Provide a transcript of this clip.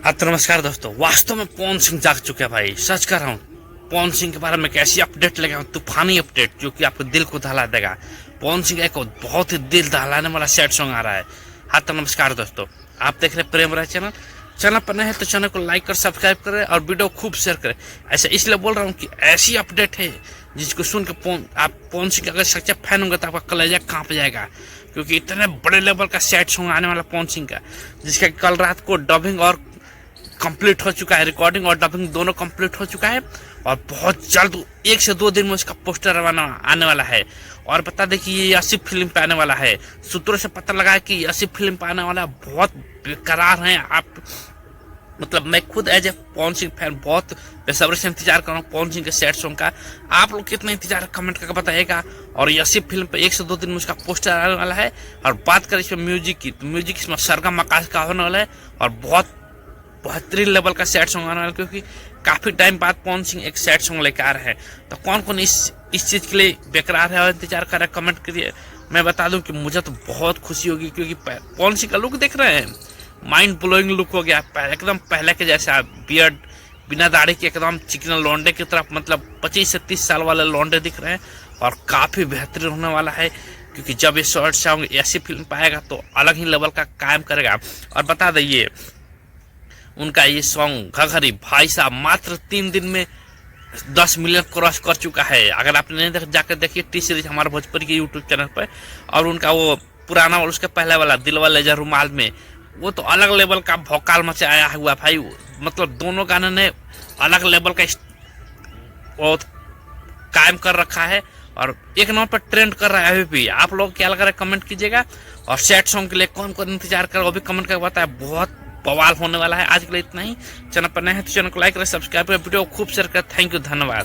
तो नमस्कार दोस्तों। वास्तव में पवन सिंह जाग चुके हैं भाई, सच कर रहा हूँ। पवन सिंह के बारे में एक ऐसी अपडेट लेके आऊं, तूफानी अपडेट जो कि आपको दिल को दहला देगा। पवन सिंह का एक बहुत ही दिल दहलाने वाला सैड सॉन्ग आ रहा है। तो नमस्कार दोस्तों, आप देख रहे हैं प्रेम राय चैनल पर नए हैं तो चैनल को लाइक कर सब्सक्राइब करें और वीडियो खूब शेयर करें। ऐसा इसलिए बोल रहा हूँ कि ऐसी अपडेट है जिसको सुन के आप पवन सिंह का अगर सच्चा फैन होंगे तो आपका कलेजा कांप जाएगा, क्योंकि इतने बड़े लेवल का सैड सॉन्ग आने वाला पवन सिंह का, जिसका कल रात को डबिंग और कंप्लीट हो चुका है, रिकॉर्डिंग और डबिंग दोनों कंप्लीट हो चुका है और बहुत जल्द 1 से 2 दिन में उसका पोस्टर आने वाला है। और बता दें कि ये 80 फिल्म पे आने वाला है। सूत्रों से पता लगा है कि 80 फिल्म पे आने वाला है। बहुत बेकरार हैं आप, मतलब मैं खुद as a Pawan Singh fan बहुत बेसब्री से इंतजार कर रहा हूँ पवन सिंह के सैड सॉन्ग का। आप लोग कितना इंतजार कमेंट करके बताइएगा। और 80 फिल्म पे 1 से 2 दिन में उसका पोस्टर आने वाला है। और बात करें इसमें म्यूजिक की, तो म्यूजिक इसमें सरगम आकाश का होने वाला है और बहुत बेहतरीन लेवल का सैड सॉन्ग आने वाला है, क्योंकि काफी टाइम बाद पवन सिंह एक सैड सॉन्ग लेकर आ रहे हैं। तो कौन कौन इस चीज के लिए बेकरार है और इंतजार कर रहा है, कमेंट करिए। मैं बता दूं कि मुझे तो बहुत खुशी होगी, क्योंकि पवन सिंह का लुक देख रहे हैं, माइंड ब्लोइंग लुक हो गया एकदम पहले के जैसा। बियर्ड बिना दाढ़ी के एकदम चिकना लौंडे की तरफ, मतलब 25 से 30 साल वाले लौंडे दिख रहे हैं और काफी बेहतरीन होने वाला है। क्योंकि जब ये शॉर्ट सॉन्ग ऐसी फिल्म पाएगा तो अलग ही लेवल का कायम करेगा। और बता दें उनका ये सॉन्ग घघरी भाई साहब मात्र 3 दिन में 10 मिलियन क्रॉस कर चुका है। अगर आपने नहीं देखा जाकर देखिए टी सीरीज हमारे भोजपुरी के यूट्यूब चैनल पर। और उनका वो पुराना और उसके पहले वाला दिलवा ले जा रुमाल में, वो तो अलग लेवल का भौकाल मचाया हुआ भाई। मतलब दोनों गाने ने अलग लेवल का वो कायम कर रखा है और एक नंबर पर ट्रेंड कर रहा है अभी भी। आप लोग क्या लग रहा है कमेंट कीजिएगा। और सैड सॉन्ग के लिए कौन कौन इंतजार कर रहा है वो भी कमेंट करके बताया। बहुत बवाल होने वाला है। आज के लिए इतना ही। चैनल पर नए हैं तो चैनल को लाइक करें, सब्सक्राइब करें, वीडियो खूब शेयर करें। थैंक यू, धन्यवाद।